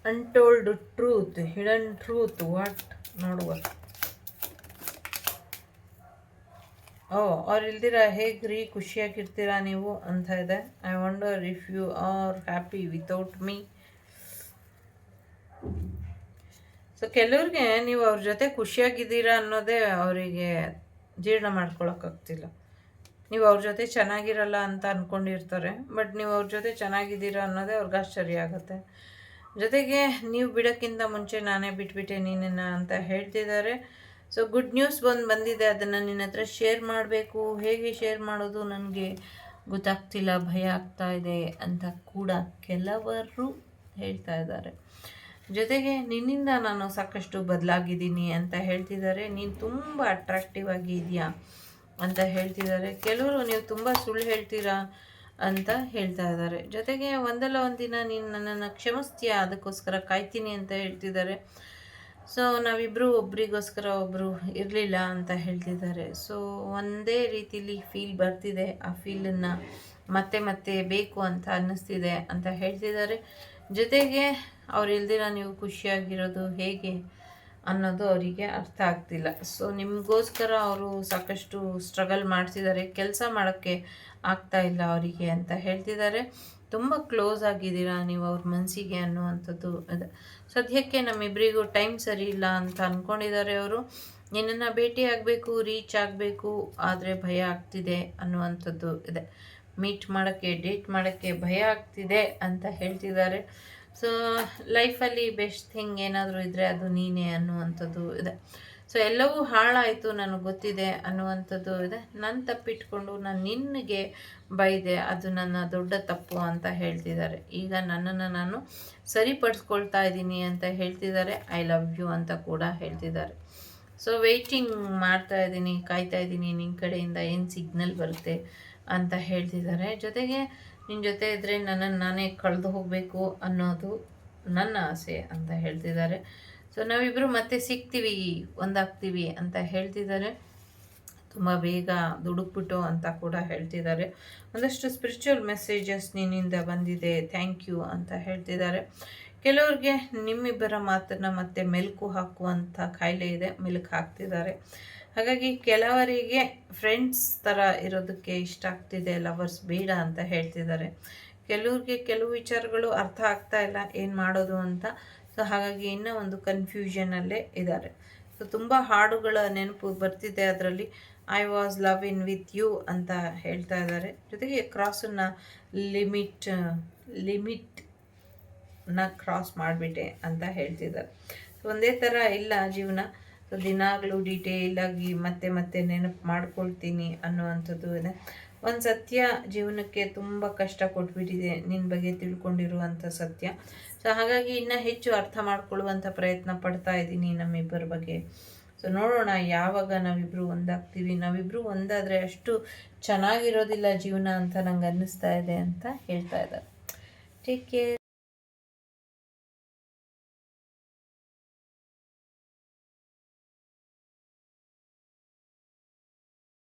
Untold truth, hidden truth, what ನೋಡುವ. ಅವ್ರು ಇಲ್ದಿರ ಹೇಗ್ರಿ ಖುಷಿಯಾಗಿರ್ತೀರಾ ನೀವು ಅಂತ ಇದೆ. I wonder if you are happy without me. So ಕೆಲವ್ರಿಗೆ ನೀವು ಅವ್ರ ಜೊತೆ ಖುಷಿಯಾಗಿದ್ದೀರಾ ಅನ್ನೋದೇ ಅವರಿಗೆ ಜೀರ್ಣ ಮಾಡ್ಕೊಳಕ್ಕಾಗ್ತಿಲ್ಲ. ನೀವು ಅವ್ರ ಜೊತೆ ಚೆನ್ನಾಗಿರಲ್ಲ ಅಂತ ಅಂದ್ಕೊಂಡಿರ್ತಾರೆ, ಬಟ್ ನೀವು ಅವ್ರ ಜೊತೆ ಚೆನ್ನಾಗಿದ್ದೀರಾ ಅನ್ನೋದೇ ಅವ್ರಿಗೆ ಆಶ್ಚರ್ಯ ಆಗುತ್ತೆ. ಜೊತೆಗೆ ನೀವು ಬಿಡೋಕ್ಕಿಂತ ಮುಂಚೆ ನಾನೇ ಬಿಟ್ಬಿಟ್ಟೆ ನೀನನ್ನು ಅಂತ ಹೇಳ್ತಿದ್ದಾರೆ. ಸೊ ಗುಡ್ ನ್ಯೂಸ್ ಬಂದಿದೆ, ಅದನ್ನು ನಿನ್ನ ಹತ್ರ ಶೇರ್ ಮಾಡಬೇಕು. ಹೇಗೆ ಶೇರ್ ಮಾಡೋದು ನನಗೆ ಗೊತ್ತಾಗ್ತಿಲ್ಲ, ಭಯ ಆಗ್ತಾ ಇದೆ ಅಂತ ಕೂಡ ಕೆಲವರು ಹೇಳ್ತಾ ಇದ್ದಾರೆ. ಜೊತೆಗೆ ನಿನ್ನಿಂದ ನಾನು ಸಾಕಷ್ಟು ಬದಲಾಗಿದ್ದೀನಿ ಅಂತ ಹೇಳ್ತಿದ್ದಾರೆ. ನೀನು ತುಂಬ ಅಟ್ರಾಕ್ಟಿವ್ ಆಗಿ ಇದೆಯಾ ಅಂತ ಹೇಳ್ತಿದ್ದಾರೆ. ಕೆಲವರು ನೀವು ತುಂಬ ಸುಳ್ಳು ಹೇಳ್ತೀರಾ ಅಂತ ಹೇಳ್ತಾ ಇದ್ದಾರೆ. ಜೊತೆಗೆ ಒಂದಲ್ಲ ಒಂದಿನ ನೀನು ನನ್ನನ್ನು ಕ್ಷಮಿಸ್ತೀಯಾ, ಅದಕ್ಕೋಸ್ಕರ ಕಾಯ್ತೀನಿ ಅಂತ ಹೇಳ್ತಿದ್ದಾರೆ. ಸೊ ನಾವಿಬ್ಬರು ಒಬ್ರಿಗೋಸ್ಕರ ಒಬ್ಬರು ಇರಲಿಲ್ಲ ಅಂತ ಹೇಳ್ತಿದ್ದಾರೆ. ಸೊ ಒಂದೇ ರೀತಿಲಿ ಫೀಲ್ ಬರ್ತಿದೆ, ಆ ಫೀಲನ್ನು ಮತ್ತೆ ಮತ್ತೆ ಬೇಕು ಅಂತ ಅನ್ನಿಸ್ತಿದೆ ಅಂತ ಹೇಳ್ತಿದ್ದಾರೆ. ಜೊತೆಗೆ ಅವ್ರು ಇಲ್ದಿರ ನೀವು ಖುಷಿಯಾಗಿರೋದು ಹೇಗೆ ಅನ್ನೋದು ಅವರಿಗೆ ಅರ್ಥ ಆಗ್ತಿಲ್ಲ. ಸೊ ನಿಮಗೋಸ್ಕರ ಅವರು ಸಾಕಷ್ಟು ಸ್ಟ್ರಗಲ್ ಮಾಡ್ತಿದ್ದಾರೆ, ಕೆಲಸ ಮಾಡೋಕ್ಕೆ ಆಗ್ತಾ ಇಲ್ಲ ಅವರಿಗೆ ಅಂತ ಹೇಳ್ತಿದ್ದಾರೆ. ತುಂಬ ಕ್ಲೋಸ್ ಆಗಿದ್ದೀರಾ ನೀವು ಅವ್ರ ಮನಸ್ಸಿಗೆ ಅನ್ನುವಂಥದ್ದು ಇದೆ. ಸದ್ಯಕ್ಕೆ ನಮ್ಮಿಬ್ಬರಿಗೂ ಟೈಮ್ ಸರಿ ಇಲ್ಲ ಅಂತ ಅಂದ್ಕೊಂಡಿದ್ದಾರೆ ಅವರು. ನಿನ್ನನ್ನು ಭೇಟಿ ಆಗಬೇಕು, ರೀಚ್ ಆಗಬೇಕು, ಆದರೆ ಭಯ ಆಗ್ತಿದೆ ಅನ್ನುವಂಥದ್ದು ಇದೆ. ಮೀಟ್ ಮಾಡೋಕ್ಕೆ, ಡೇಟ್ ಮಾಡೋಕ್ಕೆ ಭಯ ಆಗ್ತಿದೆ ಅಂತ ಹೇಳ್ತಿದ್ದಾರೆ. ಸೊ ಲೈಫಲ್ಲಿ ಬೆಸ್ಟ್ ಥಿಂಗ್ ಏನಾದರೂ ಇದ್ದರೆ ಅದು ನೀನೇ ಅನ್ನುವಂಥದ್ದು ಇದೆ. ಸೊ ಎಲ್ಲವೂ ಹಾಳಾಯಿತು ನನಗೆ ಗೊತ್ತಿದೆ ಅನ್ನುವಂಥದ್ದು ಇದೆ. ನನ್ನ ತಪ್ಪಿಟ್ಕೊಂಡು ನಾನು ನಿನಗೆ ಬೈದೆ, ಅದು ನನ್ನ ದೊಡ್ಡ ತಪ್ಪು ಅಂತ ಹೇಳ್ತಿದ್ದಾರೆ. ಈಗ ನನ್ನನ್ನು ನಾನು ಸರಿಪಡಿಸ್ಕೊಳ್ತಾ ಇದ್ದೀನಿ ಅಂತ ಹೇಳ್ತಿದ್ದಾರೆ. ಐ ಲವ್ ಯು ಅಂತ ಕೂಡ ಹೇಳ್ತಿದ್ದಾರೆ. ಸೊ ವೆಯ್ಟಿಂಗ್ ಮಾಡ್ತಾ ಇದ್ದೀನಿ, ಕಾಯ್ತಾ ಇದ್ದೀನಿ ನಿನ್ನ ಕಡೆಯಿಂದ ಏನು ಸಿಗ್ನಲ್ ಬರುತ್ತೆ ಅಂತ ಹೇಳ್ತಿದ್ದಾರೆ. ಜೊತೆಗೆ ನಿನ್ನ ಜೊತೆ ಇದ್ದರೆ ನನ್ನನ್ನು ನಾನೇ ಕಳೆದು ಹೋಗಬೇಕು ಅನ್ನೋದು ನನ್ನ ಆಸೆ ಅಂತ ಹೇಳ್ತಿದ್ದಾರೆ. ಸೊ ನಾವಿಬ್ಬರು ಮತ್ತೆ ಸಿಗ್ತೀವಿ, ಒಂದಾಗ್ತೀವಿ ಅಂತ ಹೇಳ್ತಿದ್ದಾರೆ. ತುಂಬ ಬೇಗ ದುಡುಕ್ಬಿಟ್ಟು ಅಂತ ಕೂಡ ಹೇಳ್ತಿದ್ದಾರೆ. ಒಂದಷ್ಟು ಸ್ಪಿರಿಚುವಲ್ ಮೆಸೇಜಸ್ ನಿನ್ನಿಂದ ಬಂದಿದೆ, ಥ್ಯಾಂಕ್ ಯು ಅಂತ ಹೇಳ್ತಿದ್ದಾರೆ. ಕೆಲವ್ರಿಗೆ ನಿಮ್ಮಿಬ್ಬರ ಮಾತನ್ನು ಮತ್ತೆ ಮೆಲುಕು ಹಾಕುವಂಥ ಕಾಯಿಲೆ ಇದೆ, ಮೆಲುಕು ಹಾಕ್ತಿದ್ದಾರೆ. ಹಾಗಾಗಿ ಕೆಲವರಿಗೆ ಫ್ರೆಂಡ್ಸ್ ಥರ ಇರೋದಕ್ಕೆ ಇಷ್ಟ ಆಗ್ತಿದೆ, ಲವರ್ಸ್ ಬೇಡ ಅಂತ ಹೇಳ್ತಿದ್ದಾರೆ. ಕೆಲವ್ರಿಗೆ ಕೆಲವು ವಿಚಾರಗಳು ಅರ್ಥ ಆಗ್ತಾ ಇಲ್ಲ, ಏನು ಮಾಡೋದು ಅಂತ. ಸೊ ಹಾಗಾಗಿ ಇನ್ನೂ ಒಂದು ಕನ್ಫ್ಯೂಷನಲ್ಲೇ ಇದ್ದಾರೆ. ಸೊ ತುಂಬ ಹಾಡುಗಳ ನೆನಪು ಬರ್ತಿದೆ, ಅದರಲ್ಲಿ I was love in with you ಅಂತ ಹೇಳ್ತಾ ಇದ್ದಾರೆ. ಜೊತೆಗೆ ಕ್ರಾಸನ್ನು ಲಿಮಿಟ್ನ ಕ್ರಾಸ್ ಮಾಡಿಬಿಟ್ಟೆ ಅಂತ ಹೇಳ್ತಿದ್ದಾರೆ. ಸೊ ಒಂದೇ ಥರ ಇಲ್ಲ ಜೀವನ. ಸೊ ದಿನಾಗಲೂ ಡೀಟೇಲಾಗಿ ಮತ್ತೆ ಮತ್ತೆ ನೆನಪು ಮಾಡ್ಕೊಳ್ತೀನಿ ಅನ್ನುವಂಥದ್ದು ಇದೆ. ಒಂದು ಸತ್ಯ ಜೀವನಕ್ಕೆ ತುಂಬ ಕಷ್ಟ ಕೊಟ್ಬಿಟ್ಟಿದೆ, ನಿನ್ನ ಬಗ್ಗೆ ತಿಳ್ಕೊಂಡಿರುವಂಥ ಸತ್ಯ. ಸೊ ಹಾಗಾಗಿ ಇನ್ನೂ ಹೆಚ್ಚು ಅರ್ಥ ಮಾಡ್ಕೊಳ್ಳುವಂಥ ಪ್ರಯತ್ನ ಪಡ್ತಾ ಇದ್ದೀನಿ ನಮ್ಮಿಬ್ಬರ ಬಗ್ಗೆ. ಸೊ ನೋಡೋಣ ಯಾವಾಗ ನಾವಿಬ್ಬರು ಒಂದಾಗ್ತೀವಿ. ನಾವಿಬ್ಬರು ಒಂದಾದರೆ ಅಷ್ಟು ಚೆನ್ನಾಗಿರೋದಿಲ್ಲ ಜೀವನ ಅಂತ ನಂಗೆ ಅನ್ನಿಸ್ತಾ ಇದೆ ಅಂತ ಹೇಳ್ತಾ ಇದ್ದಾರೆ. Take care.